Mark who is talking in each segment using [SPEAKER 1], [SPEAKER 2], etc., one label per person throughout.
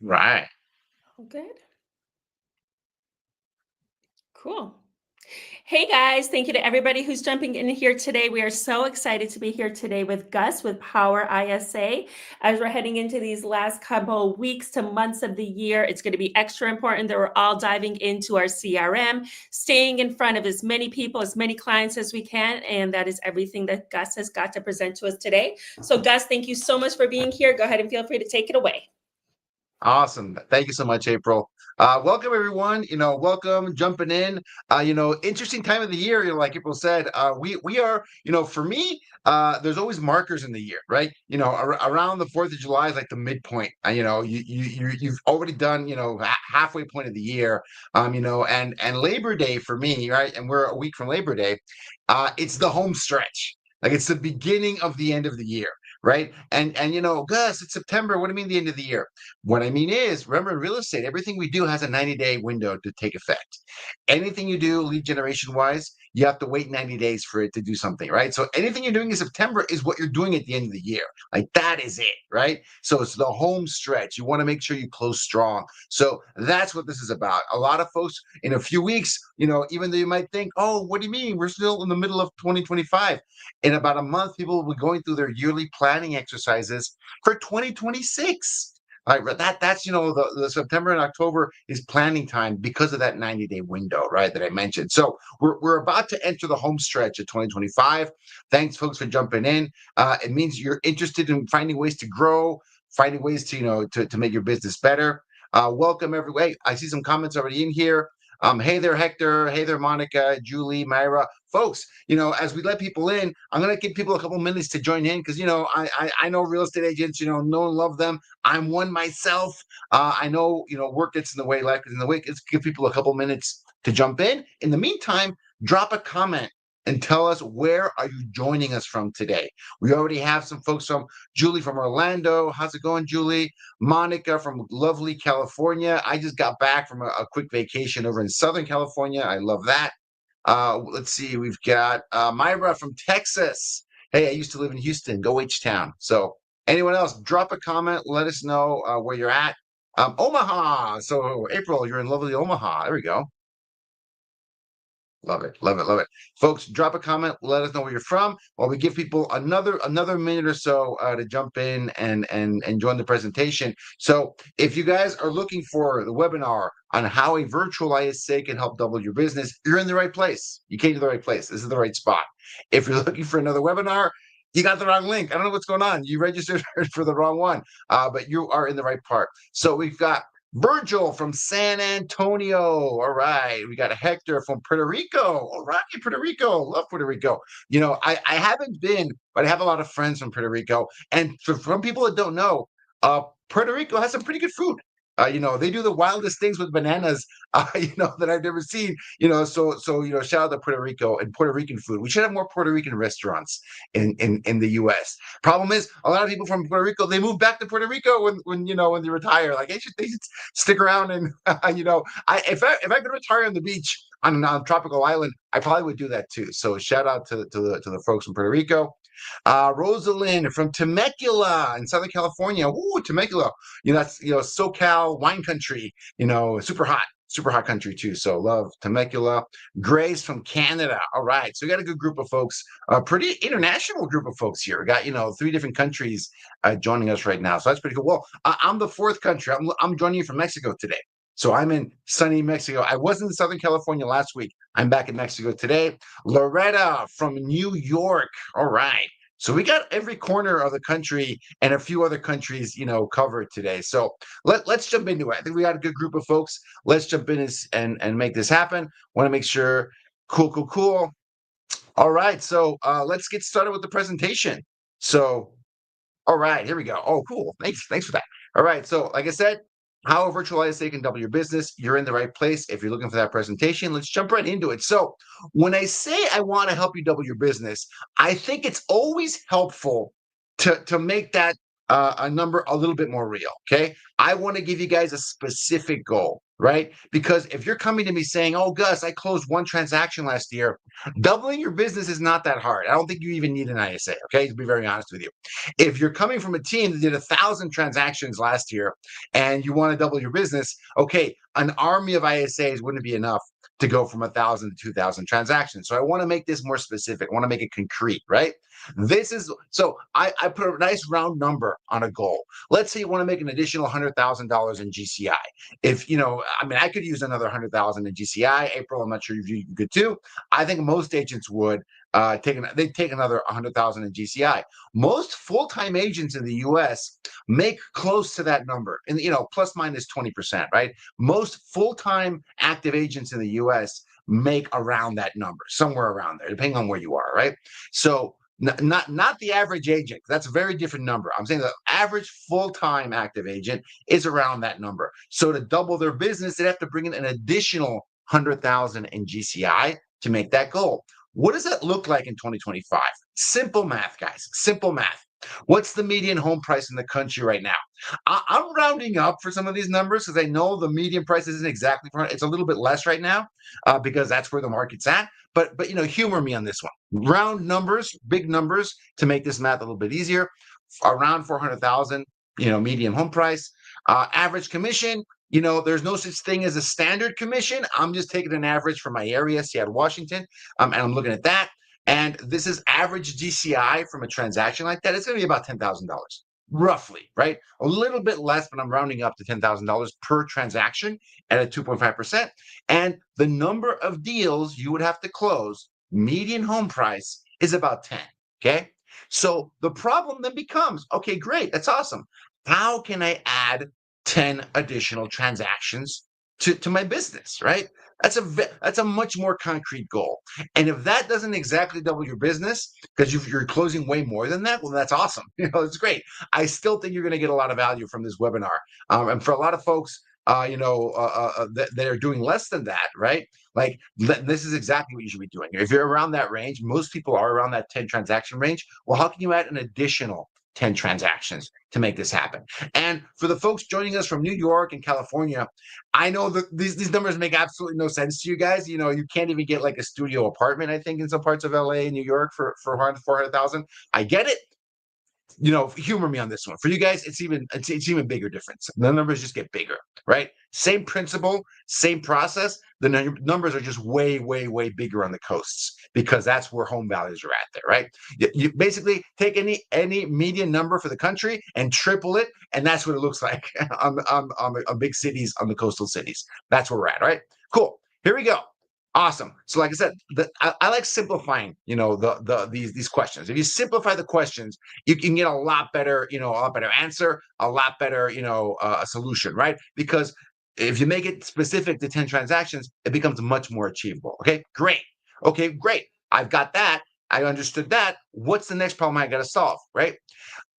[SPEAKER 1] Right.
[SPEAKER 2] Oh, good. Cool. Hey guys, thank you to everybody who's jumping in here today. We are so excited to be here today with Gus with Power ISA. As we're heading into these last couple weeks to months of the year, it's going to be extra important that we're all diving into our CRM, staying in front of as many people, as many clients as we can. And that is everything that Gus has got to present to us today. So, Gus, thank you so much for being here. Go ahead and feel free to take it away.
[SPEAKER 1] Awesome. Thank you so much, April. Welcome everyone. Welcome jumping in. Interesting time of the year. Like April said, we are. For me, there's always markers in the year, right? Around the 4th of July is like the midpoint. You've already done halfway point of the year. And Labor Day for me, right? And we're a week from Labor Day. It's the home stretch. Like it's the beginning of the end of the year, right? And Gus, it's September. What do you mean the end of the year? What I mean is, remember in real estate, everything we do has a 90-day window to take effect. Anything you do lead generation wise, you have to wait 90 days for it to do something, right? So anything you're doing in September is what you're doing at the end of the year. Like that is it, right? So it's the home stretch. You want to make sure you close strong. So that's what this is about. A lot of folks in a few weeks, even though you might think, oh, what do you mean? We're still in the middle of 2025. In about a month, people will be going through their yearly planning exercises for 2026. All right, that's the September and October is planning time because of that 90-day window, right? That I mentioned. So we're about to enter the home stretch of 2025. Thanks, folks, for jumping in. It means you're interested in finding ways to grow, finding ways to to make your business better. Welcome everybody. I see some comments already in here. Hey there, Hector. Hey there, Monica, Julie, Myra. Folks, as we let people in, I'm going to give people a couple minutes to join in because, I know real estate agents, know and love them. I'm one myself. I know, work gets in the way, life gets in the way. Let's give people a couple minutes to jump in. In the meantime, drop a comment and tell us where are you joining us from today. We already have some folks from Julie from Orlando. How's it going, Julie? Monica from lovely California. I just got back from a quick vacation over in Southern California. I love that. Let's see. We've got Myra from Texas. Hey, I used to live in Houston. Go H-Town. So anyone else, drop a comment. Let us know where you're at. Omaha. So April, you're in lovely Omaha. There we go. Love it, love it, love it. Folks, drop a comment. Let us know where you're from while we give people another minute or so to jump in and join the presentation. So if you guys are looking for the webinar on how a virtual ISA can help double your business, you're in the right place. You came to the right place. This is the right spot. If you're looking for another webinar, you got the wrong link. I don't know what's going on. You registered for the wrong one, but you are in the right part. So we've got Virgil from San Antonio. All right. We got Hector from Puerto Rico. All right, Puerto Rico. Love Puerto Rico. I haven't been, but I have a lot of friends from Puerto Rico. And from people that don't know, Puerto Rico has some pretty good food. They do the wildest things with bananas, that I've never seen. Shout out to Puerto Rico and Puerto Rican food. We should have more Puerto Rican restaurants in the U.S. Problem is, a lot of people from Puerto Rico they move back to Puerto Rico when they retire. Like they should stick around and if I could retire on the beach on a tropical island, I probably would do that too. So shout out to the folks from Puerto Rico. Rosalind from Temecula in Southern California. Ooh, Temecula. That's SoCal wine country. Super hot country too. So love Temecula. Grace from Canada. All right, so we got a good group of folks. A pretty international group of folks here. We got 3 different countries joining us right now. So that's pretty cool. Well, I'm the 4th country. I'm joining you from Mexico today. So I'm in sunny Mexico. I was in Southern California last week. I'm back in Mexico today. Loretta from New York. All right. So we got every corner of the country and a few other countries, covered today. So let's jump into it. I think we got a good group of folks. Let's jump in and make this happen. Want to make sure. Cool, cool, cool. All right. So let's get started with the presentation. So, all right, here we go. Oh, cool. Thanks for that. All right. So, like I said, how a virtual ISA can double your business. You're in the right place. If you're looking for that presentation, let's jump right into it. So, when I say I want to help you double your business, I think it's always helpful to make that a number a little bit more real. Okay. I want to give you guys a specific goal. right? Because if you're coming to me saying, "Oh, Gus, I closed one transaction last year," doubling your business is not that hard. I don't think you even need an ISA. Okay, to be very honest with you, if you're coming from a team that did 1,000 transactions last year and you want to double your business, okay, an army of ISAs wouldn't be enough to go from 1,000 to 2,000 transactions. So I want to make this more specific. I want to make it concrete, right? This is so I put a nice round number on a goal. Let's say you want to make an additional $100,000 in GCI. If you know, I mean, I could use another 100,000 in GCI. April, I'm not sure if you could too. I think most agents would they'd take another 100,000 in GCI. Most full-time agents in the U.S. make close to that number, and plus minus 20%, right? Most full-time active agents in the U.S. make around that number, somewhere around there, depending on where you are, right? So not the average agent. That's a very different number. I'm saying the average full-time active agent is around that number. So to double their business, they'd have to bring in an additional 100,000 in GCI to make that goal. What does that look like in 2025? Simple math, guys. Simple math. What's the median home price in the country right now? I'm rounding up for some of these numbers because I know the median price isn't exactly, it's a little bit less right now because that's where the market's at. But humor me on this one. Round numbers, big numbers to make this math a little bit easier. Around 400,000, median home price. Average commission, there's no such thing as a standard commission. I'm just taking an average for my area, Seattle, Washington, and I'm looking at that. And this is average GCI from a transaction like that. It's going to be about $10,000, roughly, right? A little bit less, but I'm rounding up to $10,000 per transaction at a 2.5%. And the number of deals you would have to close, median home price, is about 10. Okay. So the problem then becomes, okay, great, that's awesome. How can I add 10 additional transactions to my business, right? That's a much more concrete goal. And if that doesn't exactly double your business because you're closing way more than that, well, that's awesome. It's great. I still think you're going to get a lot of value from this webinar. And for a lot of folks, that are doing less than that, right? Like this is exactly what you should be doing. If you're around that range, most people are around that 10 transaction range. Well, how can you add an additional 10 transactions to make this happen? And for the folks joining us from New York and California, I know that these numbers make absolutely no sense to you guys. You can't even get like a studio apartment, I think, in some parts of LA and New York for 400,000. I get it. Humor me on this one. For you guys, it's even bigger difference. The numbers just get bigger, right? Same principle, same process. The numbers are just way, way, way bigger on the coasts because that's where home values are at there, right? You basically take any median number for the country and triple it, and that's what it looks like on big cities, on the coastal cities. That's where we're at, right? Cool. Here we go. Awesome. So, like I said, I like simplifying, these questions. If you simplify the questions, you can get a lot better, a lot better answer, a lot better, a solution, right? Because if you make it specific to 10 transactions, it becomes much more achievable. Okay, great. Okay, great. I've got that. I understood that. What's the next problem I got to solve, right?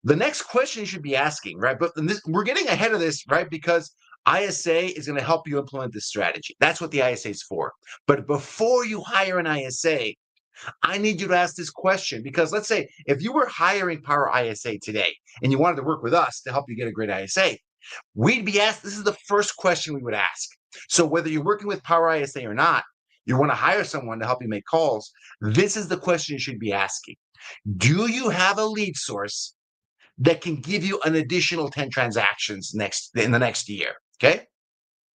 [SPEAKER 1] The next question you should be asking, right? But we're getting ahead of this, right? Because ISA is going to help you implement this strategy. That's what the ISA is for. But before you hire an ISA, I need you to ask this question because let's say if you were hiring Power ISA today and you wanted to work with us to help you get a great ISA, we'd be asked, this is the first question we would ask. So whether you're working with Power ISA or not, you want to hire someone to help you make calls, this is the question you should be asking. Do you have a lead source that can give you an additional 10 transactions in the next year? Okay.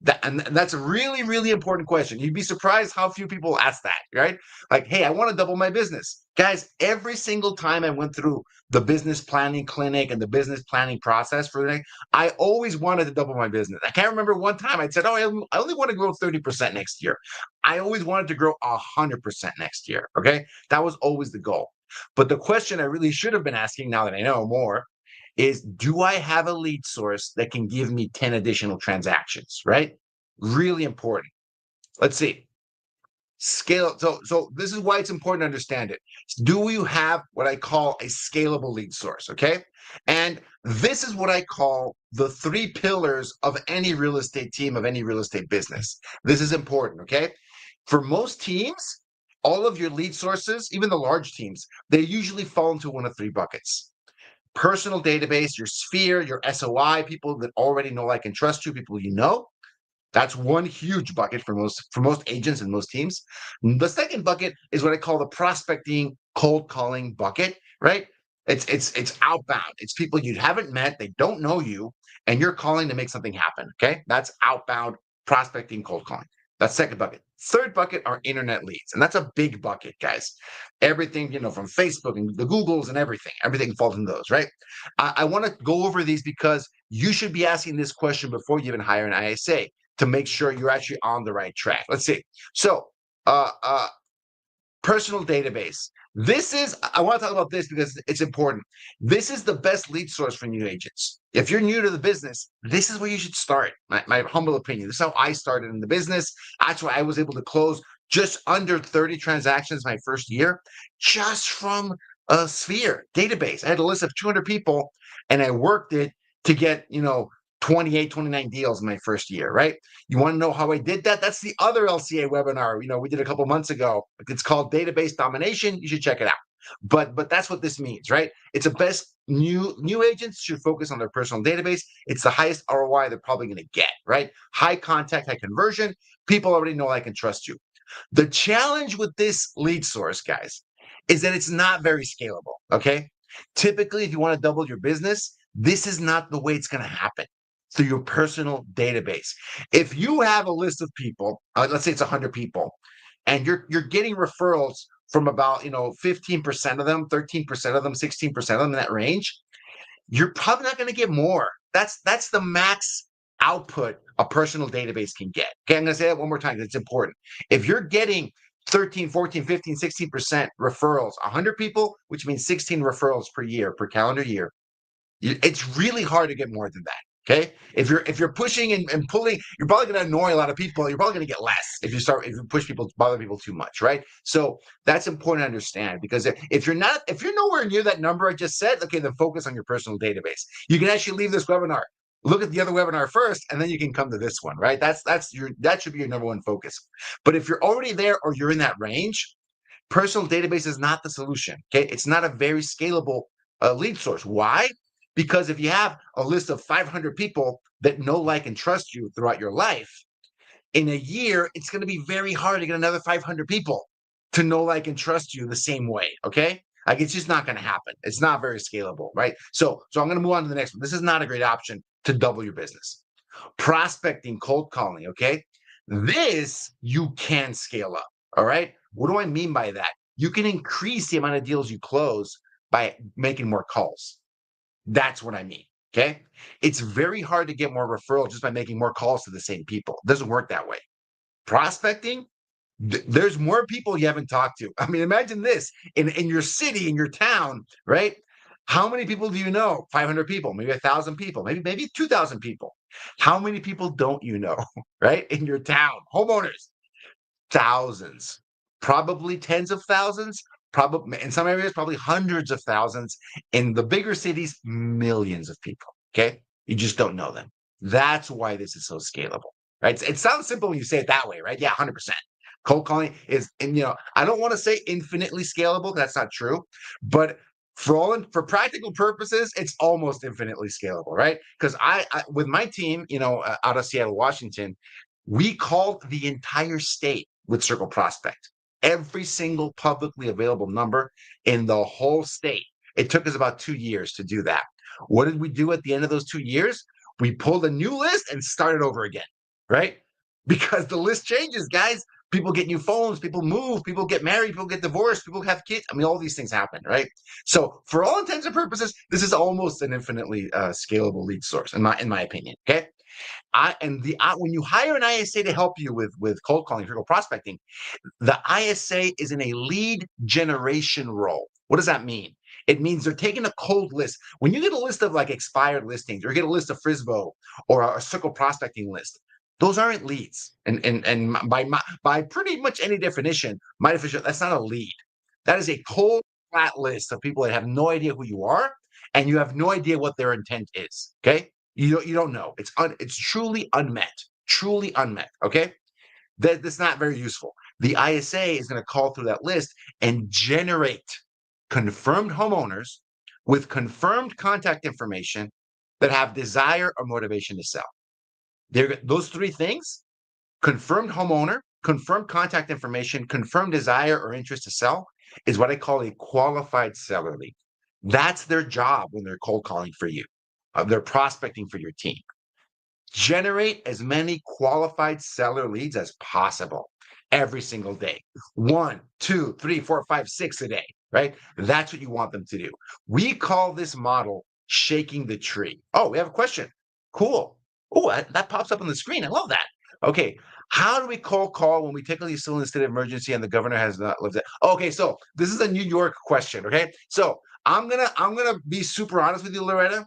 [SPEAKER 1] That's a really, really important question. You'd be surprised how few people ask that, right? Like, hey, I want to double my business. Guys, every single time I went through the business planning clinic and the business planning process for the I always wanted to double my business. I can't remember one time I said, oh, I only want to grow 30% next year. I always wanted to grow 100% next year. Okay. That was always the goal. But the question I really should have been asking now that I know more is, do I have a lead source that can give me 10 additional transactions, right? Really important. Let's see. Scale. So this is why it's important to understand it. Do you have what I call a scalable lead source, okay? And this is what I call the 3 pillars of any real estate team, of any real estate business. This is important, okay? For most teams, all of your lead sources, even the large teams, they usually fall into one of 3 buckets. Personal database, your sphere, your SOI, people that already know, like, and trust you, people you know. That's one huge bucket for most agents and most teams. The second bucket is what I call the prospecting cold calling bucket, right? It's outbound. It's people you haven't met, they don't know you, and you're calling to make something happen. Okay. That's outbound prospecting cold calling. That's second bucket. Third bucket are internet leads. And that's a big bucket, guys. Everything, from Facebook and the Googles and everything falls in those, right? I want to go over these because you should be asking this question before you even hire an ISA to make sure you're actually on the right track. Let's see. So, personal database. I want to talk about this because it's important. This is the best lead source for new agents. If you're new to the business, this is where you should start. My humble opinion. This is how I started in the business. That's why I was able to close just under 30 transactions my first year, just from a Sphere database. I had a list of 200 people and I worked it to get, 28, 29 deals in my first year, right? You want to know how I did that? That's the other LCA webinar, we did a couple months ago. It's called Database Domination. You should check it out. But that's what this means, right? It's a best new agents should focus on their personal database. It's the highest ROI they're probably going to get, right? High contact, high conversion. People already know I can trust you. The challenge with this lead source, guys, is that it's not very scalable, okay? Typically, if you want to double your business, this is not the way it's going to happen through your personal database. If you have a list of people, let's say it's 100 people, and you're getting referrals from about 15% of them, 13% of them, 16% of them in that range, you're probably not going to get more. That's the max output a personal database can get. Okay, I'm going to say that one more time because it's important. If you're getting 13, 14, 15, 16% referrals, 100 people, which means 16 referrals per year, per calendar year, it's really hard to get more than that. Okay. If you're pushing and pulling, you're probably going to annoy a lot of people. You're probably going to get less if you push people, bother people too much. Right. So that's important to understand, because if you're nowhere near that number I just said, okay, then focus on your personal database. You can actually leave this webinar, look at the other webinar first, and then you can come to this one. Right. That should be your number one focus. But if you're already there or you're in that range, personal database is not the solution. Okay. It's not a very scalable lead source. Why? Because if you have a list of 500 people that know, like, and trust you throughout your life, in a year, it's going to be very hard to get another 500 people to know, like, and trust you the same way. Okay. Like, it's just not going to happen. It's not very scalable. Right. So I'm going to move on to the next one. This is not a great option to double your business. Prospecting, cold calling. Okay. This you can scale up. All right. What do I mean by that? You can increase the amount of deals you close by making more calls. That's what I mean. Okay. It's very hard to get more referrals just by making more calls to the same people. It doesn't work that way. Prospecting, there's more people you haven't talked to. I mean, imagine this in your city, in your town, right? How many people do you know? 500 people, maybe 1,000 people, maybe 2,000 people. How many people don't you know, right? In your town, homeowners, thousands, probably tens of thousands, probably in some areas, probably hundreds of thousands. In the bigger cities, millions of people. Okay. You just don't know them. That's why this is so scalable, right? It sounds simple when you say it that way, right? Yeah, 100%. Cold calling is, and I don't want to say infinitely scalable. That's not true. But for practical purposes, it's almost infinitely scalable, right? Because I with my team, out of Seattle, Washington, we called the entire state with Circle Prospect, every single publicly available number in the whole state. It took us about 2 years to do that. What did we do at the end of those 2 years? We pulled a new list and started over again, right? Because the list changes, guys. People get new phones, people move, people get married, people get divorced, people have kids. I mean, all these things happen, right? So for all intents and purposes, this is almost an infinitely scalable lead source, in my opinion. Okay. When you hire an ISA to help you with cold calling, triple prospecting, the ISA is in a lead generation role. What does that mean? It means they're taking a cold list. When you get a list of like expired listings, or get a list of Frisbo or a Circle Prospecting list, those aren't leads. And by pretty much any definition, my definition, that's not a lead. That is a cold, flat list of people that have no idea who you are, and you have no idea what their intent is. Okay. You don't know. It's truly unmet. Truly unmet. Okay. That's not very useful. The ISA is going to call through that list and generate confirmed homeowners with confirmed contact information that have desire or motivation to sell. Those three things: confirmed homeowner, confirmed contact information, confirmed desire or interest to sell, is what I call a qualified seller lead. That's their job when they're cold calling for you. They're prospecting for your team. Generate as many qualified seller leads as possible every single day. 1, 2, 3, 4, 5, 6 a day, right? That's what you want them to do. We call this model shaking the tree. Oh, we have a question. Cool. Oh, that pops up on the screen. I love that. Okay. How do we cold call when we technically still in a state of emergency and the governor has not lived it? Okay, so this is a New York question. Okay. So I'm gonna be super honest with you, Loretta.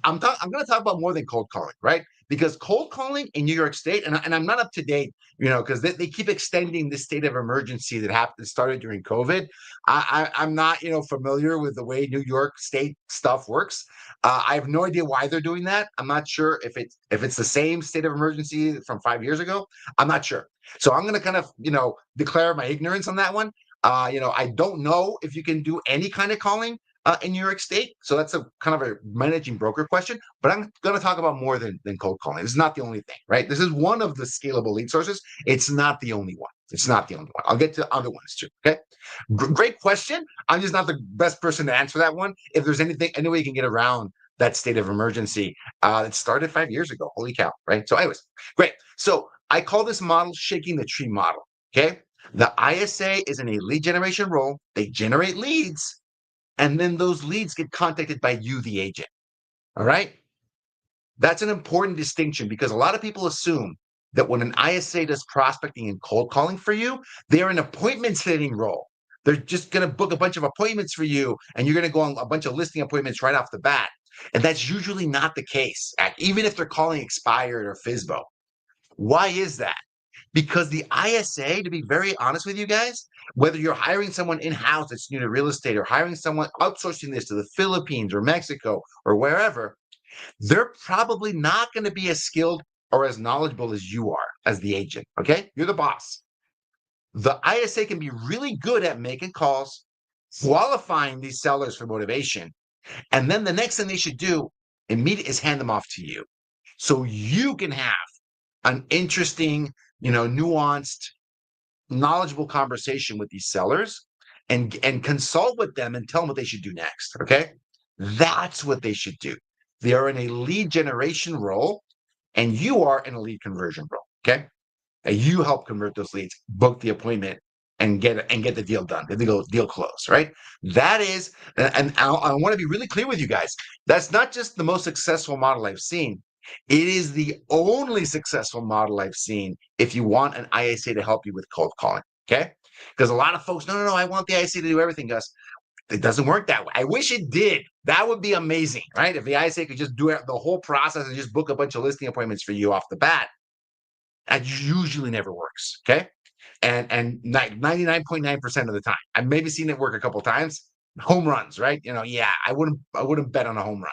[SPEAKER 1] I'm going to talk about more than cold calling, right? Because cold calling in New York State, and I'm not up to date, because they keep extending this state of emergency that started during COVID. I'm not, familiar with the way New York State stuff works. I have no idea why they're doing that. I'm not sure if it's the same state of emergency from 5 years ago. I'm not sure. So I'm going to kind of, declare my ignorance on that one. I don't know if you can do any kind of calling in New York State. So that's a kind of a managing broker question, but I'm going to talk about more than cold calling. It's not the only thing, right? This is one of the scalable lead sources. It's not the only one. It's not the only one. I'll get to other ones too. Okay. Great question. I'm just not the best person to answer that one. If there's any way you can get around that state of emergency, it started 5 years ago. Holy cow. Right. So anyways, great. So I call this model shaking the tree model. Okay. The ISA is in a lead generation role. They generate leads. And then those leads get contacted by you, the agent. All right. That's an important distinction because a lot of people assume that when an ISA does prospecting and cold calling for you, they're an appointment setting role. They're just going to book a bunch of appointments for you and you're going to go on a bunch of listing appointments right off the bat. And that's usually not the case, even if they're calling expired or FSBO. Why is that? Because the ISA, to be very honest with you guys, whether you're hiring someone in-house that's new to real estate or hiring someone outsourcing this to the Philippines or Mexico or wherever, they're probably not going to be as skilled or as knowledgeable as you are as the agent. Okay. You're the boss. The ISA can be really good at making calls, qualifying these sellers for motivation. And then the next thing they should do immediately is hand them off to you. So you can have an interesting, nuanced, knowledgeable conversation with these sellers and consult with them and tell them what they should do next. Okay. That's what they should do. They are in a lead generation role and you are in a lead conversion role. Okay. And you help convert those leads, book the appointment and get the deal done. Get the deal closed, right? That is, and I want to be really clear with you guys. That's not just the most successful model I've seen. It is the only successful model I've seen if you want an ISA to help you with cold calling, okay? Because a lot of folks, no, I want the ISA to do everything, Gus. It doesn't work that way. I wish it did. That would be amazing, right? If the ISA could just do the whole process and just book a bunch of listing appointments for you off the bat. That usually never works, okay? And 99.9% of the time. I've maybe seen it work a couple of times. Home runs, right? I wouldn't bet on a home run.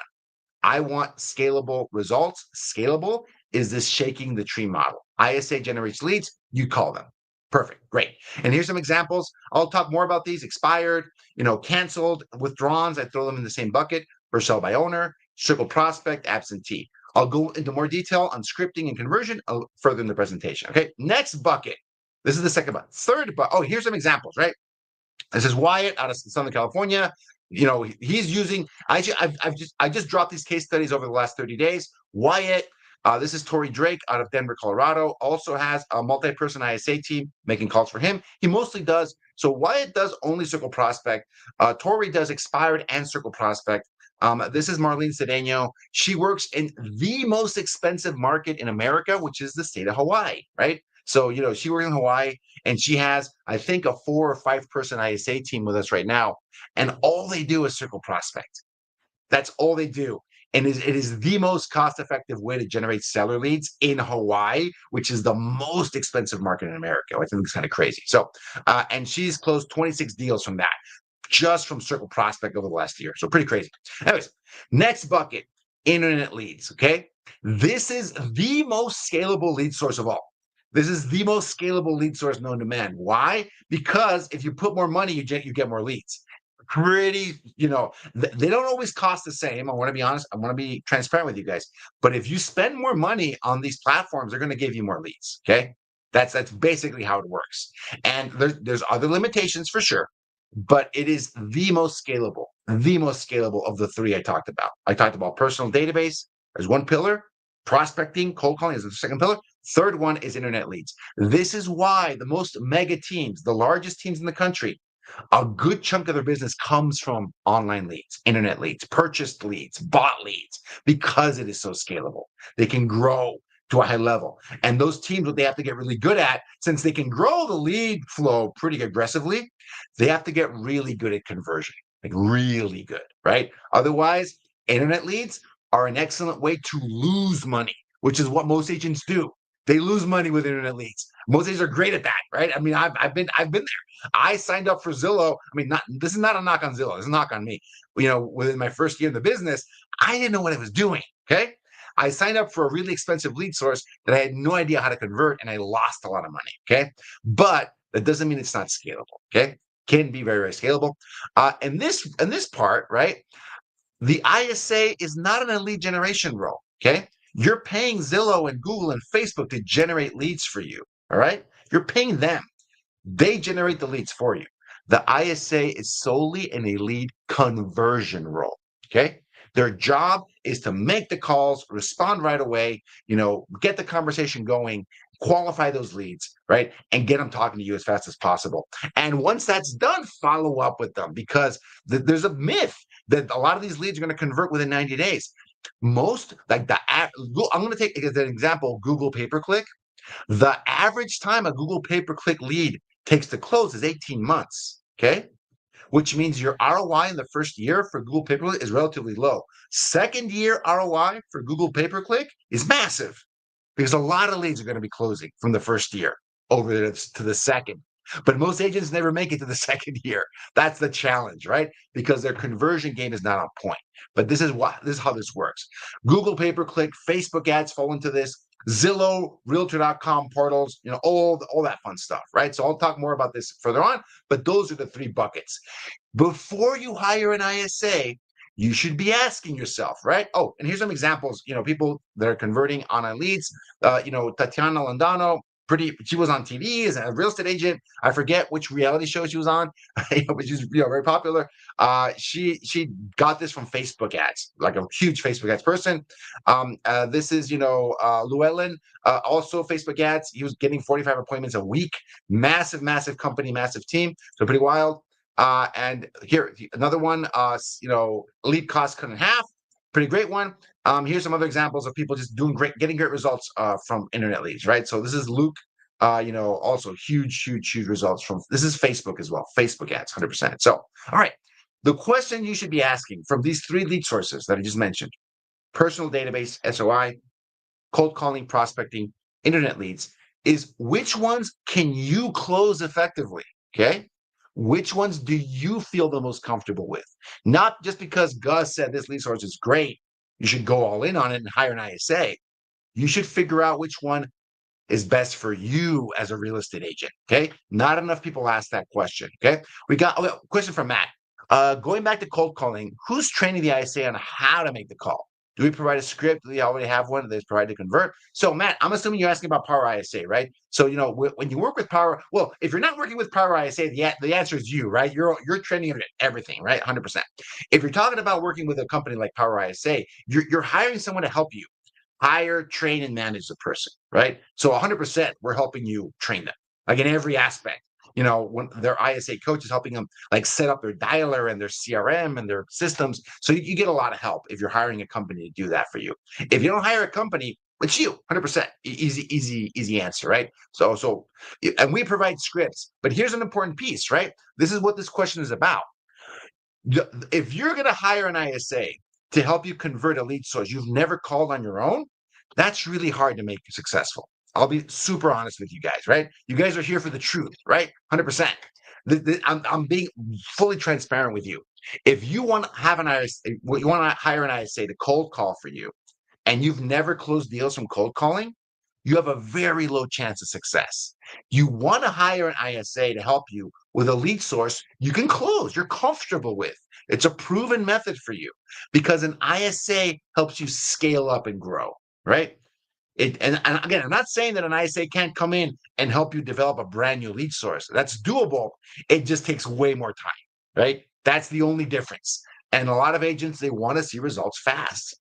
[SPEAKER 1] I want scalable results. Scalable is this shaking the tree model. ISA generates leads, you call them. Perfect, great. And here's some examples. I'll talk more about these. Expired, canceled, withdrawns. I throw them in the same bucket. For sell by owner, circle prospect, absentee. I'll go into more detail on scripting and conversion further in the presentation. Okay, next bucket. This is the second bucket. Third bucket. Oh, here's some examples, right? This is Wyatt out of Southern California. He's using. I just dropped these case studies over the last 30 days. Wyatt. This is Tori Drake out of Denver, Colorado. Also has a multi-person ISA team making calls for him. He mostly does. So Wyatt does only circle prospect. Tori does expired and circle prospect. This is Marlene Cedeno. She works in the most expensive market in America, which is the state of Hawaii, right? So, she works in Hawaii and she has, I think, a 4 or 5 person ISA team with us right now. And all they do is circle prospect. That's all they do. And it is the most cost-effective way to generate seller leads in Hawaii, which is the most expensive market in America. I think it's kind of crazy. So, and she's closed 26 deals from that, just from circle prospect over the last year. So pretty crazy. Anyways, next bucket, internet leads. Okay. This is the most scalable lead source of all. This is the most scalable lead source known to man. Why? Because if you put more money, you get more leads. pretty, they don't always cost the same. I want to be honest. I want to be transparent with you guys. But if you spend more money on these platforms, they're going to give you more leads. Okay. That's basically how it works. And there's other limitations for sure, but it is the most scalable of the three I talked about. I talked about personal database as one pillar, prospecting, cold calling is the second pillar. Third one is internet leads. This is why the most mega teams, the largest teams in the country, a good chunk of their business comes from online leads, internet leads, purchased leads, bought leads, because it is so scalable. They can grow to a high level. And those teams, what they have to get really good at, since they can grow the lead flow pretty aggressively, they have to get really good at conversion, like really good, right? Otherwise, internet leads are an excellent way to lose money, which is what most agents do. They lose money with internet leads. Most agents are great at that, right? I mean, I've been there. I signed up for Zillow. I mean, this is not a knock on Zillow. This is a knock on me. Within my first year in the business, I didn't know what I was doing. Okay. I signed up for a really expensive lead source that I had no idea how to convert, and I lost a lot of money. Okay. But that doesn't mean it's not scalable. Okay. Can be very, very scalable. And this part, right? The ISA is not an lead generation role. Okay. You're paying Zillow and Google and Facebook to generate leads for you. All right. You're paying them. They generate the leads for you. The ISA is solely in a lead conversion role. Okay. Their job is to make the calls, respond right away, get the conversation going, qualify those leads, right? And get them talking to you as fast as possible. And once that's done, follow up with them, because there's a myth that a lot of these leads are going to convert within 90 days. Most, I'm going to take as an example, Google pay-per-click. The average time a Google pay-per-click lead takes to close is 18 months. Okay. Which means your ROI in the first year for Google pay-per-click is relatively low. Second year ROI for Google pay-per-click is massive, because a lot of leads are going to be closing from the first year over to the second. But most agents never make it to the second year. That's the challenge, right? Because their conversion game is not on point. But this is how this works. Google pay-per-click, Facebook ads fall into this. Zillow, Realtor.com portals, all that fun stuff, right? So I'll talk more about this further on, but those are the three buckets. Before you hire an ISA, you should be asking yourself, right? Oh, and here's some examples, people that are converting online leads. Tatiana Landano, she was on TV as a real estate agent. I forget which reality show she was on, but she's very popular. She got this from Facebook ads, like a huge Facebook ads person. This is Llewellyn, also Facebook ads. He was getting 45 appointments a week. Massive company, massive team. So pretty wild. And here another one. Lead cost cut in half. Pretty great one. Here's some other examples of people just getting great results from internet leads, right? So this is Luke, also huge results from, this is Facebook as well. Facebook ads, 100%. So, all right. The question you should be asking from these three lead sources that I just mentioned: personal database, SOI, cold calling, prospecting, internet leads, is which ones can you close effectively? Okay. Which ones do you feel the most comfortable with? Not just because Gus said this lead source is great, you should go all in on it and hire an ISA. You should figure out which one is best for you as a real estate agent. Okay. Not enough people ask that question. Okay. We got a question from Matt. Going back to cold calling, who's training the ISA on how to make the call? Do we provide a script? Do we already have one that's provided to convert? So, Matt, I'm assuming you're asking about Power ISA, right? So, when you work with Power, well, if you're not working with Power ISA, the answer is you, right? You're training everything, right? 100%. If you're talking about working with a company like Power ISA, you're hiring someone to help you hire, train, and manage the person, right? So 100%, we're helping you train them, like in every aspect. When their ISA coach is helping them like set up their dialer and their CRM and their systems. So you get a lot of help if you're hiring a company to do that for you. If you don't hire a company, it's you, 100%. Easy answer, right? So, and we provide scripts, but here's an important piece, right? This is what this question is about. If you're going to hire an ISA to help you convert a lead source you've never called on your own, that's really hard to make successful. I'll be super honest with you guys, right? You guys are here for the truth, right? 100%. I'm being fully transparent with you. If you want to have an ISA, you want to hire an ISA to cold call for you, and you've never closed deals from cold calling, you have a very low chance of success. You want to hire an ISA to help you with a lead source you can close, you're comfortable with. It's a proven method for you because an ISA helps you scale up and grow, right? And again, I'm not saying that an ISA can't come in and help you develop a brand new lead source. That's doable. It just takes way more time, right? That's the only difference. And a lot of agents, they want to see results fast.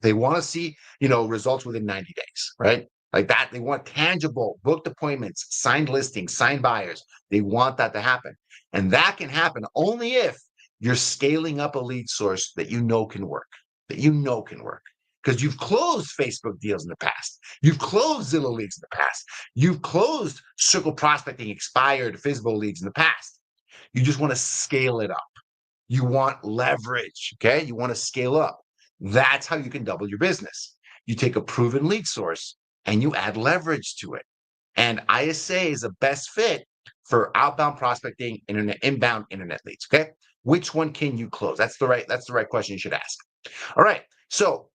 [SPEAKER 1] They want to see, results within 90 days, right? Like that. They want tangible booked appointments, signed listings, signed buyers. They want that to happen. And that can happen only if you're scaling up a lead source that you know can work, because you've closed Facebook deals in the past. You've closed Zillow leads in the past. You've closed Circle Prospecting expired FSBO leads in the past. You just want to scale it up. You want leverage, okay? You want to scale up. That's how you can double your business. You take a proven lead source and you add leverage to it. And ISA is the best fit for outbound prospecting, inbound internet leads, okay? Which one can you close? That's the right question you should ask. All right. So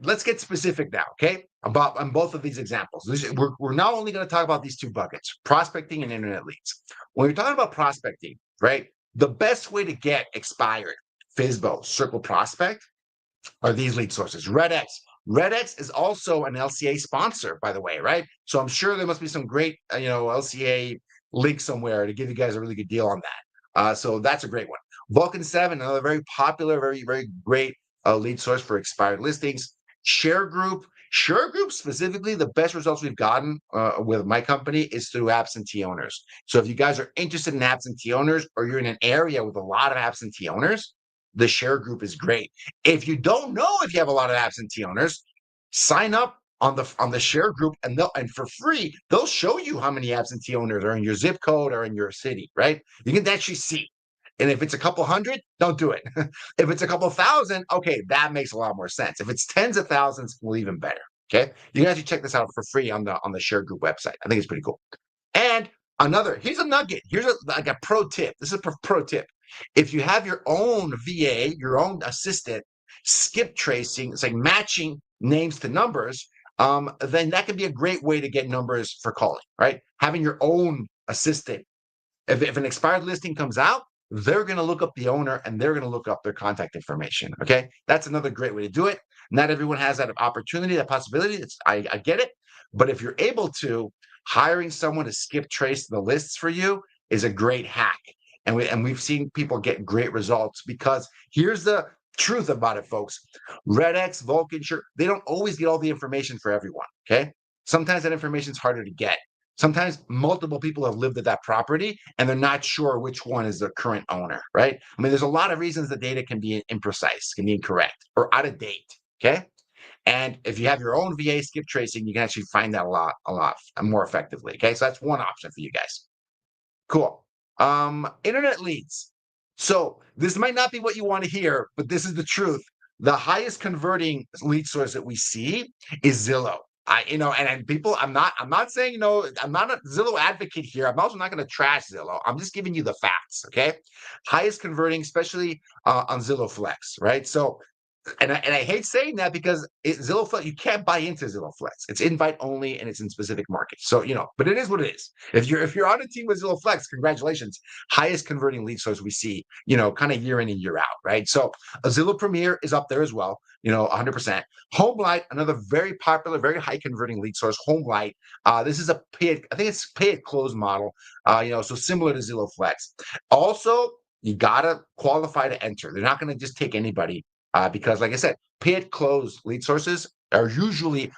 [SPEAKER 1] let's get specific now, okay? On both of these examples. We're not only going to talk about these two buckets, prospecting and internet leads. When you're talking about prospecting, right? The best way to get expired FSBO, Circle Prospect, are these lead sources. RedX. RedX is also an LCA sponsor, by the way, right? So I'm sure there must be some great, LCA link somewhere to give you guys a really good deal on that. So that's a great one. Vulcan 7, another very popular, very, very great lead source for expired listings. Share Group specifically, the best results we've gotten with my company is through absentee owners. So if you guys are interested in absentee owners, or you're in an area with a lot of absentee owners, the Share Group is great. If you don't know if you have a lot of absentee owners, sign up on the Share Group, and for free, they'll show you how many absentee owners are in your zip code or in your city, right? You can actually see. And if it's a couple hundred, don't do it. If it's a couple thousand, okay, that makes a lot more sense. If it's tens of thousands, well, even better. Okay, you can actually check this out for free on the Share Group website. I think it's pretty cool. And here's a nugget. Here's like a pro tip. This is a pro tip. If you have your own VA, your own assistant, skip tracing, it's like matching names to numbers, then that can be a great way to get numbers for calling, right? Having your own assistant. If an expired listing comes out, they're going to look up the owner and they're going to look up their contact information. Okay. That's another great way to do it. Not everyone has that opportunity, that possibility. I get it. But if you're able to, hiring someone to skip trace the lists for you is a great hack. And we've seen people get great results, because here's the truth about it, folks. RedX, Vulcan, they don't always get all the information for everyone. Okay. Sometimes that information is harder to get. Sometimes multiple people have lived at that property and they're not sure which one is the current owner, right? I mean, there's a lot of reasons the data can be imprecise, can be incorrect, or out of date, okay? And if you have your own VA skip tracing, you can actually find that a lot more effectively, okay? So that's one option for you guys. Cool. Internet leads. So this might not be what you want to hear, but this is the truth. The highest converting lead source that we see is Zillow. And people, I'm not saying, I'm not a Zillow advocate here. I'm also not going to trash Zillow. I'm just giving you the facts, okay? Highest converting, especially on Zillow Flex, right? So, and I hate saying that, because Zillow Flex, you can't buy into Zillow Flex. It's invite only, and it's in specific markets. So, but it is what it is. If you're on a team with Zillow Flex, congratulations. Highest converting lead source we see, kind of year in and year out, right? So a Zillow Premier is up there as well, 100%. HomeLight, another very popular, very high converting lead source. HomeLight, this is I think it's pay it close model, so similar to Zillow Flex. Also, you gotta qualify to enter. They're not going to just take anybody. Because, like I said, pay it close lead sources are usually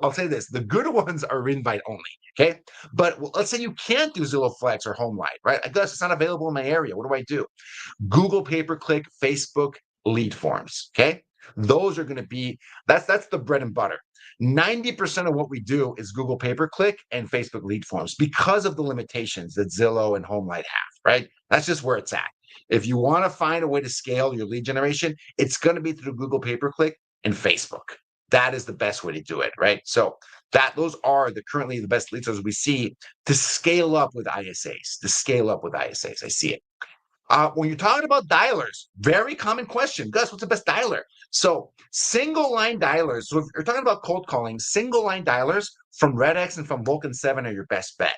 [SPEAKER 1] I'll say this: the good ones are invite only. Okay, but let's say you can't do Zillow Flex or HomeLight, right? I guess it's not available in my area. What do I do? Google pay-per-click, Facebook lead forms. Okay, those are going to be that's the bread and butter. 90% of what we do is Google pay-per-click and Facebook lead forms, because of the limitations that Zillow and HomeLight have. Right? That's just where it's at. If you want to find a way to scale your lead generation, it's going to be through Google pay-per-click and Facebook. That is the best way to do it, right? So those are currently the best lead sources we see to scale up with ISAs. I see it. When you're talking about dialers, very common question. Gus, what's the best dialer? So single line dialers. So if you're talking about cold calling, single line dialers from RedX and from Vulcan 7 are your best bet.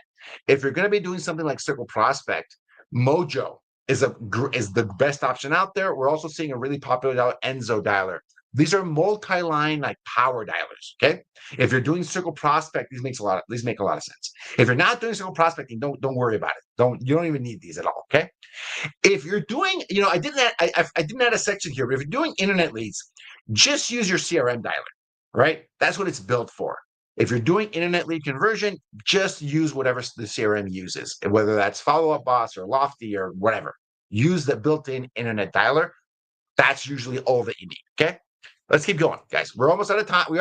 [SPEAKER 1] If you're going to be doing something like Circle Prospect, Mojo is the best option out there. We're also seeing a really popular dialer, Enzo dialer. These are multi-line like power dialers. Okay. If you're doing Circle Prospect, these make a lot of sense. If you're not doing Circle Prospecting, don't worry about it. You don't even need these at all. Okay. If you're doing, I didn't add a section here, but if you're doing internet leads, just use your CRM dialer, right? That's what it's built for. If you're doing internet lead conversion, just use whatever the CRM uses, whether that's Follow Up Boss or Lofty or whatever. Use the built-in internet dialer. That's usually all that you need. Okay. Let's keep going, guys. We're almost out of time. We're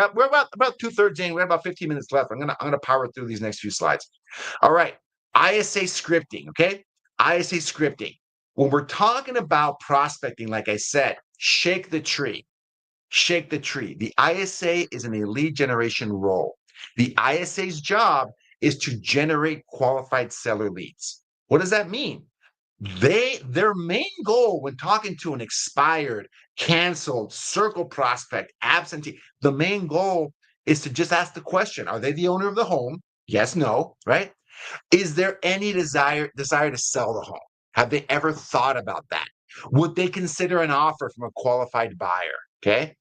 [SPEAKER 1] about 2/3 in. We have about 15 minutes left. I'm gonna power through these next few slides. All right. ISA scripting. Okay. ISA scripting. When we're talking about prospecting, like I said, shake the tree. Shake the tree. The ISA is in a lead generation role. The ISA's job is to generate qualified seller leads. What does that mean? Their main goal when talking to an expired, canceled, circle prospect, absentee, the main goal is to just ask the question, are they the owner of the home? Yes, no, right? Is there any desire to sell the home? Have they ever thought about that? Would they consider an offer from a qualified buyer? Okay.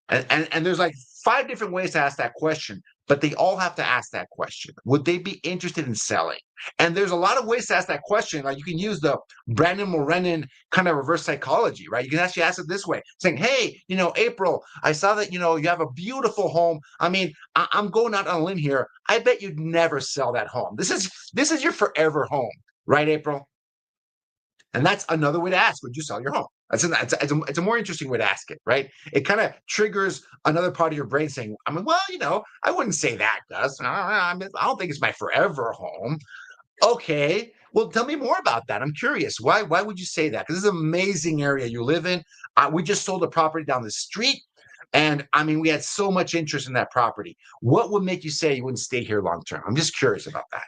[SPEAKER 1] And there's like 5 different ways to ask that question, but they all have to ask that question. Would they be interested in selling? And there's a lot of ways to ask that question. Like you can use the Brandon Morenin kind of reverse psychology, right? You can actually ask it this way, saying, hey, April, I saw that, you have a beautiful home. I mean, I'm going out on a limb here. I bet you'd never sell that home. This is your forever home, right, April? And that's another way to ask, would you sell your home? It's a more interesting way to ask it, right? It kind of triggers another part of your brain saying, well, I wouldn't say that, Gus. I don't think it's my forever home. Okay, well, tell me more about that. I'm curious. Why would you say that? Because this is an amazing area you live in. We just sold a property down the street. And I mean, we had so much interest in that property. What would make you say you wouldn't stay here long term? I'm just curious about that.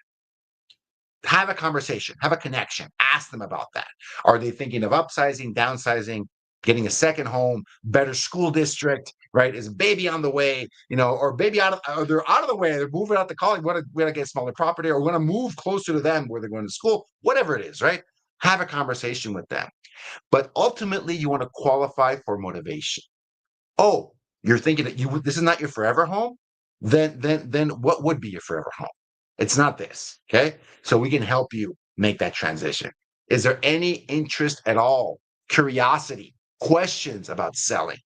[SPEAKER 1] Have a conversation, have a connection, ask them about that. Are they thinking of upsizing, downsizing, getting a second home, better school district, right? Is baby on the way, or baby or they're out of the way, they're moving out to college, we want to get a smaller property, or we want to move closer to them where they're going to school, whatever it is, right? Have a conversation with them. But ultimately, you want to qualify for motivation. Oh, you're thinking that this is not your forever home? Then what would be your forever home? It's not this, okay? So we can help you make that transition. Is there any interest at all, curiosity, questions about selling?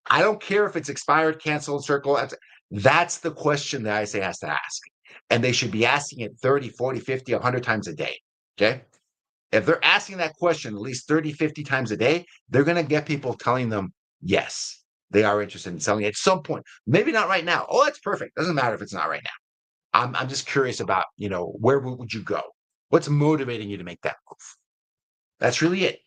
[SPEAKER 1] I don't care if it's expired, canceled, circle. That's the question that ISA has to ask. And they should be asking it 30, 40, 50, 100 times a day, okay? If they're asking that question at least 30, 50 times a day, they're going to get people telling them, yes, they are interested in selling at some point. Maybe not right now. Oh, that's perfect. Doesn't matter if it's not right now. I'm just curious about, where would you go? What's motivating you to make that move? That's really it.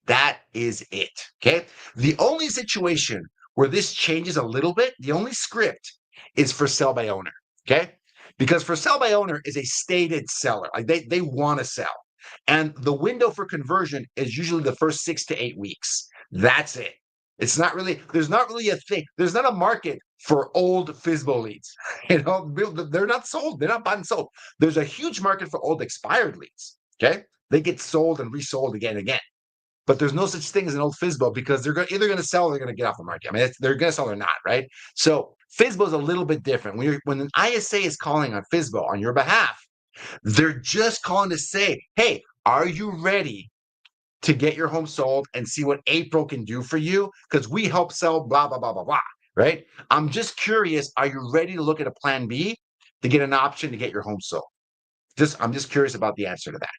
[SPEAKER 1] That is it. Okay. The only situation where this changes a little bit, the only script is for sell by owner. Okay. Because for sell by owner is a stated seller. Like they want to sell. And the window for conversion is usually the first 6 to 8 weeks. That's it. There's not really a thing. There's not a market for old FSBO leads. They're not sold. They're not bought and sold. There's a huge market for old expired leads. Okay. They get sold and resold again and again. But there's no such thing as an old FSBO because they're either going to sell or they're going to get off the market. I mean, they're going to sell or not, right? So FSBO is a little bit different. When an ISA is calling on FSBO on your behalf, they're just calling to say, hey, are you ready to get your home sold and see what April can do for you? Because we help sell blah, blah, blah, blah, blah, right? I'm just curious, are you ready to look at a plan B to get an option to get your home sold? I'm just curious about the answer to that.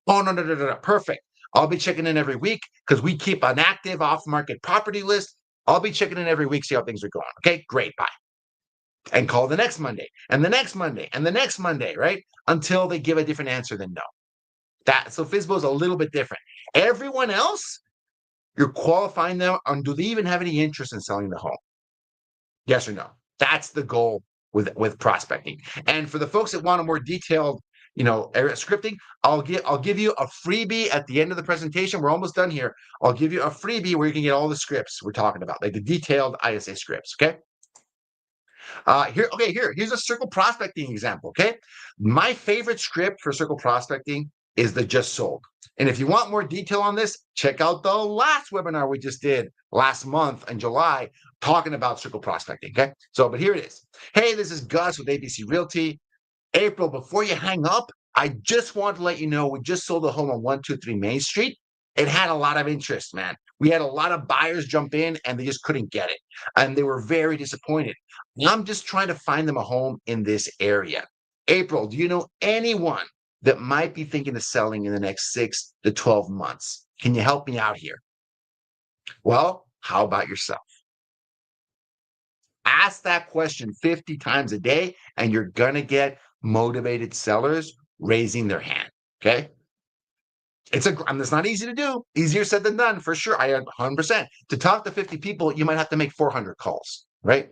[SPEAKER 1] Oh, no. Perfect. I'll be checking in every week because we keep an active off-market property list. I'll be checking in every week, see how things are going. Okay, great, bye. And call the next Monday, and the next Monday, and the next Monday, right? Until they give a different answer than no. So FSBO is a little bit different. Everyone else, you're qualifying them on, do they even have any interest in selling the home? Yes or no? That's the goal with prospecting. And for the folks that want a more detailed, scripting, I'll give you a freebie at the end of the presentation. We're almost done here. I'll give you a freebie where you can get all the scripts we're talking about, like the detailed ISA scripts. Okay. Here's a circle prospecting example. Okay. My favorite script for circle prospecting is the just sold. And if you want more detail on this, check out the last webinar we just did last month in July talking about circle prospecting. Okay. But here it is. Hey, this is Gus with ABC Realty. April, before you hang up, I just want to let you know we just sold a home on 123 Main Street. It had a lot of interest, man. We had a lot of buyers jump in and they just couldn't get it. And they were very disappointed. I'm just trying to find them a home in this area. April, do you know anyone that might be thinking of selling in the next 6 to 12 months? Can you help me out here? Well, how about yourself? Ask that question 50 times a day and you're going to get motivated sellers raising their hand. Okay. It's not easy to do. Easier said than done, for sure. I 100%. To talk to 50 people, you might have to make 400 calls, right?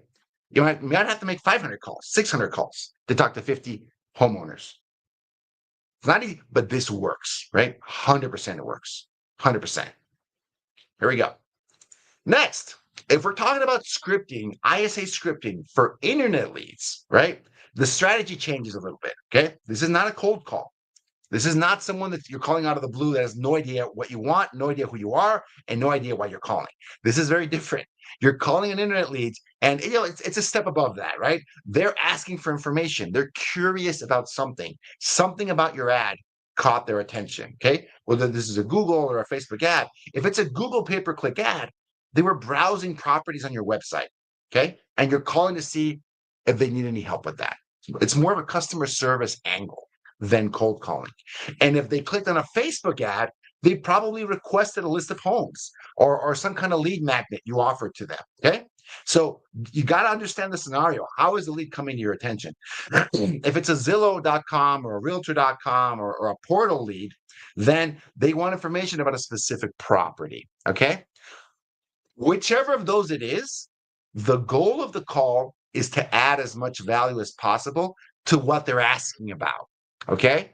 [SPEAKER 1] You might have to make 500 calls, 600 calls to talk to 50 homeowners. It's not easy, but this works, right? 100% it works. 100%. Here we go. Next, if we're talking about scripting, ISA scripting for internet leads, right? The strategy changes a little bit, okay? This is not a cold call. This is not someone that you're calling out of the blue that has no idea what you want, no idea who you are, and no idea why you're calling. This is very different. You're calling an internet lead, and it's a step above that, right? They're asking for information. They're curious about something. Something about your ad caught their attention, okay? Whether this is a Google or a Facebook ad. If it's a Google pay-per-click ad, they were browsing properties on your website, okay? And you're calling to see if they need any help with that. It's more of a customer service angle than cold calling. And if they clicked on a Facebook ad, they probably requested a list of homes or some kind of lead magnet you offered to them. Okay. So you got to understand the scenario. How is the lead coming to your attention? If it's a Zillow.com or a Realtor.com or a portal lead, then they want information about a specific property. Okay. Whichever of those it is, the goal of the call is to add as much value as possible to what they're asking about. Okay.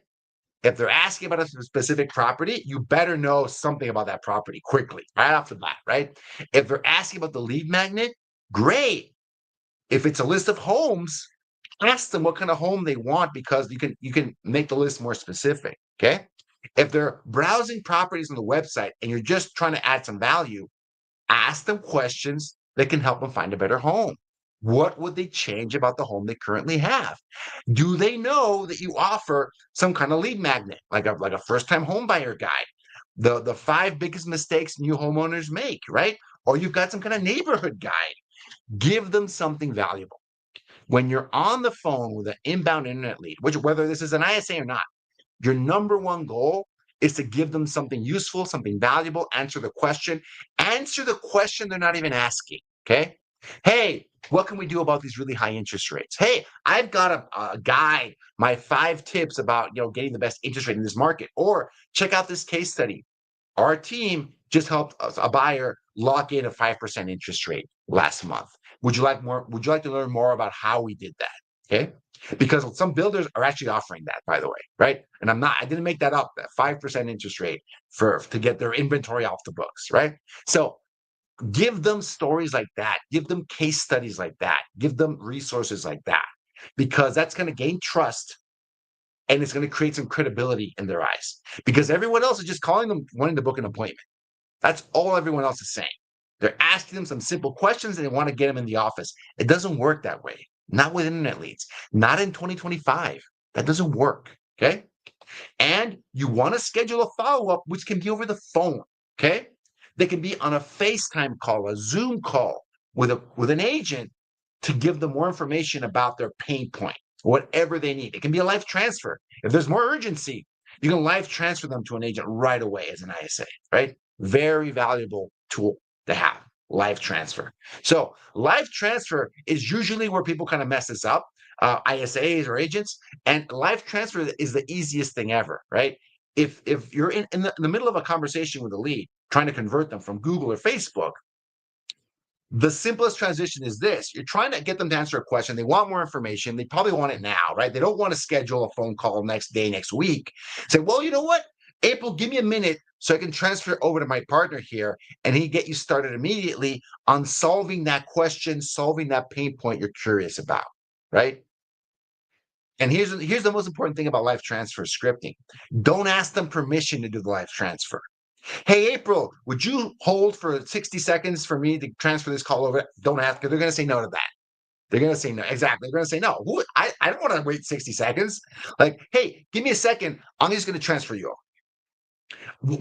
[SPEAKER 1] If they're asking about a specific property, you better know something about that property quickly, right off the bat, right? If they're asking about the lead magnet, great. If it's a list of homes, ask them what kind of home they want because you can make the list more specific. Okay. If they're browsing properties on the website and you're just trying to add some value, ask them questions that can help them find a better home. What would they change about the home they currently have? Do they know that you offer some kind of lead magnet, like a first-time home buyer guide, the 5 biggest mistakes new homeowners make, right? Or you've got some kind of neighborhood guide. Give them something valuable. When you're on the phone with an inbound internet lead, whether this is an ISA or not, your number one goal is to give them something useful, something valuable, answer the question they're not even asking, okay? Hey, what can we do about these really high interest rates? Hey, I've got a guide, my 5 tips about getting the best interest rate in this market. Or check out this case study. Our team just helped a buyer lock in a 5% interest rate last month. Would you like more? Would you like to learn more about how we did that? Okay. Because some builders are actually offering that, by the way, right? And I didn't make that up, that 5% interest rate to get their inventory off the books, right? So give them stories like that. Give them case studies like that. Give them resources like that, because that's going to gain trust and it's going to create some credibility in their eyes, because everyone else is just calling them wanting to book an appointment. That's all everyone else is saying. They're asking them some simple questions and they want to get them in the office. It doesn't work that way. Not with internet leads. Not in 2025. That doesn't work. Okay. And you want to schedule a follow-up, which can be over the phone. Okay. They can be on a FaceTime call, a Zoom call with an agent to give them more information about their pain point, whatever they need. It can be a live transfer. If there's more urgency, you can live transfer them to an agent right away as an ISA, right? Very valuable tool to have, live transfer. So live transfer is usually where people kind of mess this up, ISAs or agents, and live transfer is the easiest thing ever, right? If you're in the middle of a conversation with a lead, trying to convert them from Google or Facebook, The simplest transition is this. You're trying to get them to answer a question. They want more information. They probably want it now, right? They don't want to schedule a phone call next day, next week. Say, well, you know what? April, give me a minute so I can transfer over to my partner here and he get you started immediately on solving that question, solving that pain point you're curious about, right? And here's the most important thing about live transfer scripting. Don't ask them permission to do the live transfer. Hey, April, would you hold for 60 seconds for me to transfer this call over? Don't ask, because they're going to say no to that. They're going to say no. Exactly. They're going to say no. I don't want to wait 60 seconds. Like, hey, give me a second. I'm just going to transfer you over.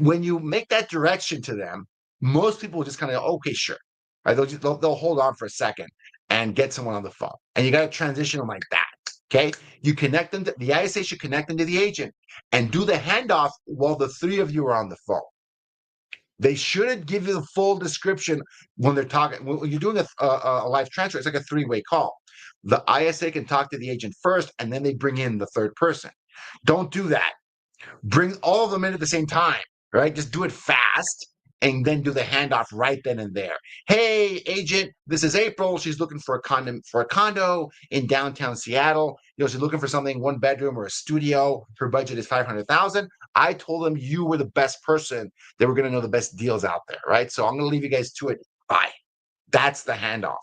[SPEAKER 1] When you make that direction to them, most people will just kind of, okay, sure. Right? They'll hold on for a second and get someone on the phone. And you got to transition them like that. Okay. You connect them the ISA should connect them to the agent and do the handoff while the three of you are on the phone. They shouldn't give you the full description when they're talking. When you're doing a live transfer, it's like a three-way call. The ISA can talk to the agent first, and then they bring in the third person. Don't do that. Bring all of them in at the same time, right? Just do it fast and then do the handoff right then and there. Hey, agent, this is April. She's looking for a condo in downtown Seattle. She's looking for something 1 bedroom or a studio. Her budget is $500,000. I told them you were the best person that were going to know the best deals out there, right? So I'm going to leave you guys to it. Bye. That's the handoff.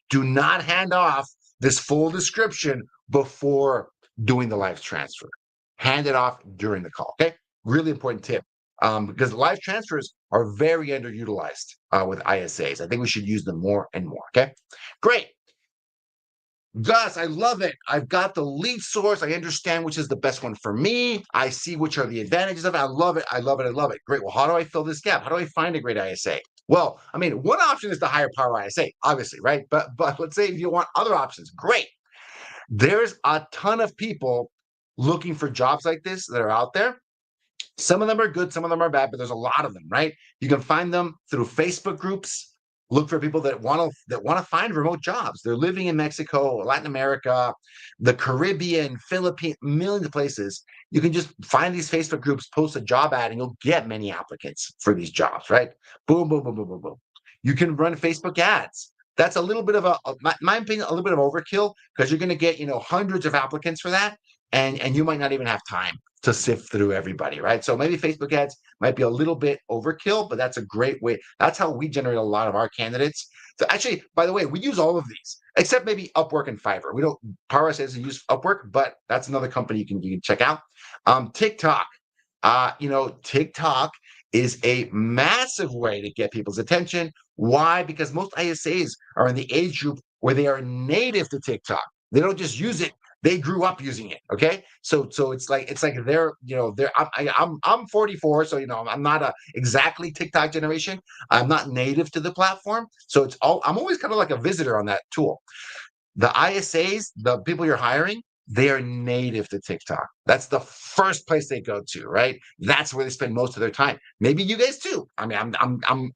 [SPEAKER 1] Do not hand off this full description before doing the live transfer. Hand it off during the call. Okay. Really important tip. Because live transfers are very underutilized with ISAs. I think we should use them more and more. Okay, great. Gus, I love it. I've got the lead source. I understand which is the best one for me. I see which are the advantages of it. I love it. I love it. I love it. Great. Well, how do I fill this gap? How do I find a great ISA? Well, I mean, one option is the higher power ISA, obviously, right? But let's say if you want other options, great. There's a ton of people looking for jobs like this that are out there. Some of them are good, some of them are bad, but there's a lot of them, right? You can find them through Facebook groups. Look for people that want to find remote jobs. They're living in Mexico, Latin America, the Caribbean, Philippines, millions of places. You can just find these Facebook groups, post a job ad, and you'll get many applicants for these jobs, right? Boom, boom, boom, boom, boom, boom. You can run Facebook ads. That's a little bit of my opinion, a little bit of overkill because you're going to get hundreds of applicants for that, and you might not even have time to sift through everybody, right? So maybe Facebook ads might be a little bit overkill, but that's a great way. That's how we generate a lot of our candidates. So actually, by the way, we use all of these, except maybe Upwork and Fiverr. We don't, PowerISA doesn't use Upwork, but that's another company you can check out. TikTok, TikTok is a massive way to get people's attention. Why? Because most ISAs are in the age group where they are native to TikTok. They don't just use it. They grew up using it. Okay. So it's like I'm 44. So, I'm not exactly TikTok generation. I'm not native to the platform. So I'm always kind of like a visitor on that tool. The ISAs, the people you're hiring, they are native to TikTok. That's the first place they go to, right? That's where they spend most of their time. Maybe you guys too. I mean,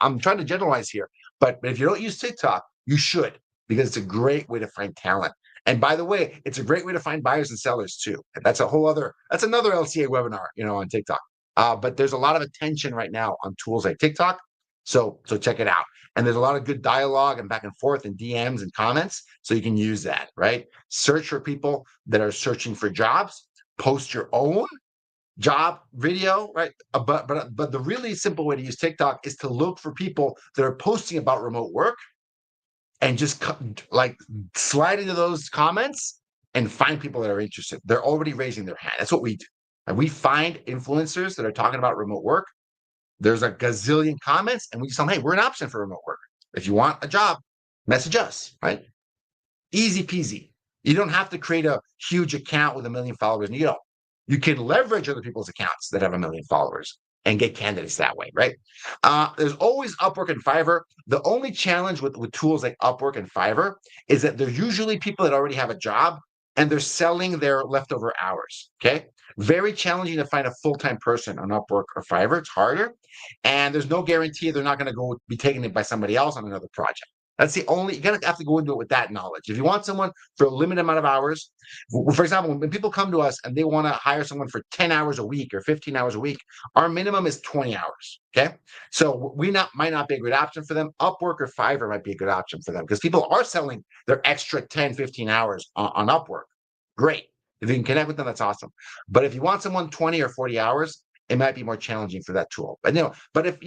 [SPEAKER 1] I'm trying to generalize here, but if you don't use TikTok, you should, because it's a great way to find talent. And by the way, it's a great way to find buyers and sellers too. That's another LCA webinar, on TikTok. But there's a lot of attention right now on tools like TikTok. So check it out. And there's a lot of good dialogue and back and forth and DMs and comments. So you can use that, right? Search for people that are searching for jobs, post your own job video, right? But the really simple way to use TikTok is to look for people that are posting about remote work and just slide into those comments and find people that are interested. They're already raising their hand. That's what we do. And we find influencers that are talking about remote work. There's a gazillion comments, and we just tell them, hey, we're an option for remote work. If you want a job, message us, right? Easy peasy. You don't have to create a huge account with 1 million followers. You can leverage other people's accounts that have 1 million followers and get candidates that way, right? There's always Upwork and Fiverr. The only challenge with tools like Upwork and Fiverr is that they're usually people that already have a job and they're selling their leftover hours, okay? Very challenging to find a full-time person on Upwork or Fiverr. It's harder. And there's no guarantee they're not going to be taken by somebody else on another project. That's the only, you gotta have to go into it with that knowledge. If you want someone for a limited amount of hours, for example, when people come to us and they want to hire someone for 10 hours a week or 15 hours a week, our minimum is 20 hours. Okay. So might not be a good option for them. Upwork or Fiverr might be a good option for them because people are selling their extra 10, 15 hours on Upwork. Great. If you can connect with them, that's awesome. But if you want someone 20 or 40 hours, it might be more challenging for that tool. But but if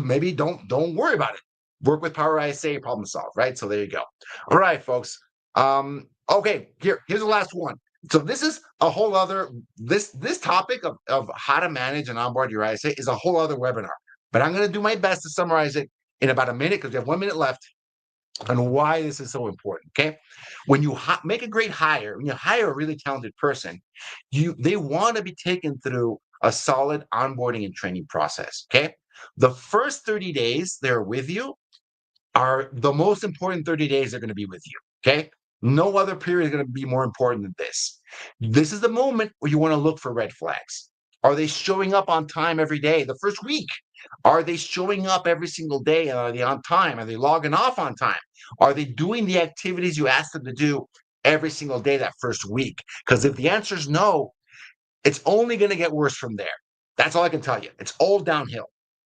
[SPEAKER 1] maybe don't worry about it. Work with Power ISA, problem solve, right? So there you go. All right, folks. Okay, here's the last one. So this is a whole other this topic of how to manage and onboard your ISA is a whole other webinar. But I'm going to do my best to summarize it in about a minute because we have 1 minute left on why this is so important. Okay, when you make a great hire, when you hire a really talented person, they want to be taken through a solid onboarding and training process. Okay, the first 30 days they're with you are the most important 30 days they're going to be with you. Okay. No other period is going to be more important than this. This is the moment where you want to look for red flags. Are they showing up on time every day? The first week, are they showing up every single day? And are they on time? Are they logging off on time? Are they doing the activities you asked them to do every single day that first week? Because if the answer is no, it's only going to get worse from there. That's all I can tell you. It's all downhill.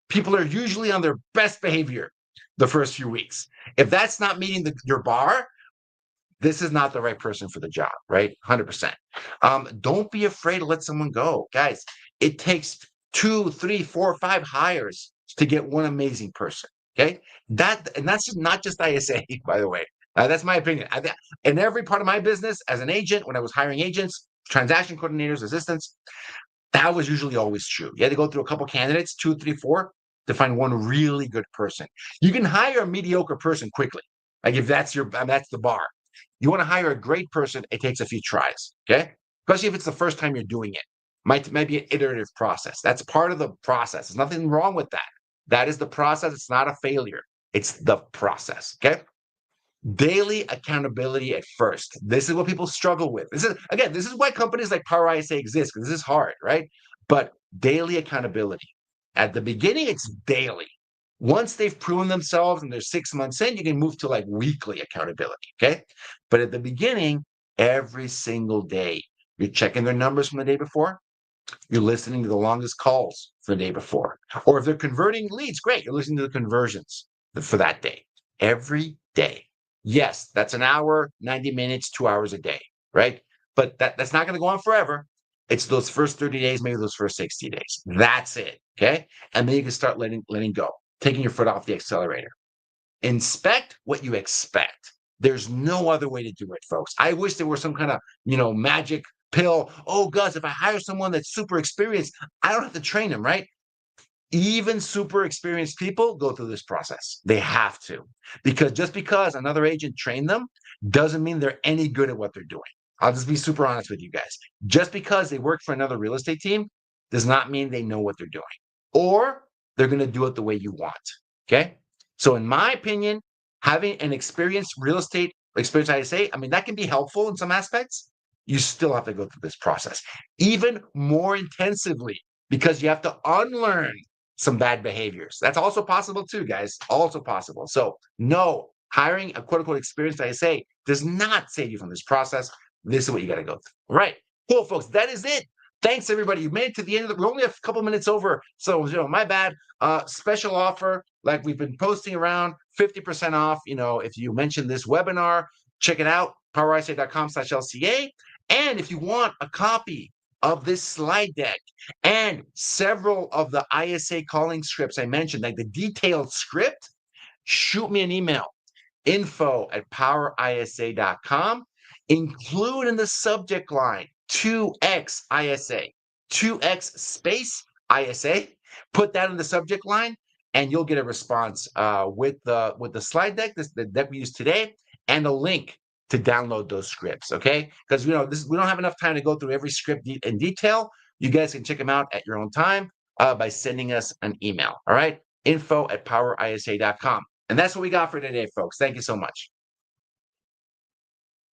[SPEAKER 1] People are usually on their best behavior the first few weeks. If that's not meeting your bar, this is not the right person for the job, right? 100%. Don't be afraid to let someone go. Guys, it takes 2, 3, 4, 5 hires to get one amazing person, okay? And that's not just ISA, by the way. That's my opinion. In every part of my business, as an agent, when I was hiring agents, transaction coordinators, assistants, that was usually always true. You had to go through a couple candidates, 2, 3, 4, to find one really good person. You can hire a mediocre person quickly. Like if that's the bar. You want to hire a great person, it takes a few tries. Okay. Especially if it's the first time you're doing it. Might be an iterative process. That's part of the process. There's nothing wrong with that. That is the process. It's not a failure. It's the process. Okay. Daily accountability at first. This is what people struggle with. This is why companies like Power ISA exist, because this is hard, right? But daily accountability. At the beginning, it's daily. Once they've proven themselves and they're 6 months in, you can move to like weekly accountability. Okay. But at the beginning, every single day, you're checking their numbers from the day before. You're listening to the longest calls for the day before. Or if they're converting leads, great. You're listening to the conversions for that day. Every day. Yes, that's an hour, 90 minutes, 2 hours a day, right? But that's not going to go on forever. It's those first 30 days, maybe those first 60 days. That's it. Okay. And then you can start letting go, taking your foot off the accelerator. Inspect what you expect. There's no other way to do it, folks. I wish there was some kind of, magic pill. Oh, Gus, if I hire someone that's super experienced, I don't have to train them, right? Even super experienced people go through this process. They have to, because just because another agent trained them doesn't mean they're any good at what they're doing. I'll just be super honest with you guys. Just because they work for another real estate team does not mean they know what they're doing, or they're going to do it the way you want. Okay. So in my opinion, having an experienced real estate experience ISA, that can be helpful in some aspects. You still have to go through this process even more intensively because you have to unlearn some bad behaviors. That's also possible too, guys. Also possible. So no, hiring a quote unquote experienced ISA does not save you from this process. This is what you got to go through. All right. Cool, folks. That is it. Thanks, everybody. You made it to the end of we're only a couple minutes over. So, my bad. Special offer, like we've been posting around 50% off. If you mention this webinar, check it out, powerisa.com/LCA. And if you want a copy of this slide deck and several of the ISA calling scripts I mentioned, like the detailed script, shoot me an email, info@powerisa.com. Include in the subject line 2X ISA, 2X space ISA. Put that in the subject line, and you'll get a response with the slide deck, the deck we used today, and a link to download those scripts. Okay, because we don't have enough time to go through every script in detail. You guys can check them out at your own time by sending us an email. All right, info@powerisa.com. And that's what we got for today, folks. Thank you so much.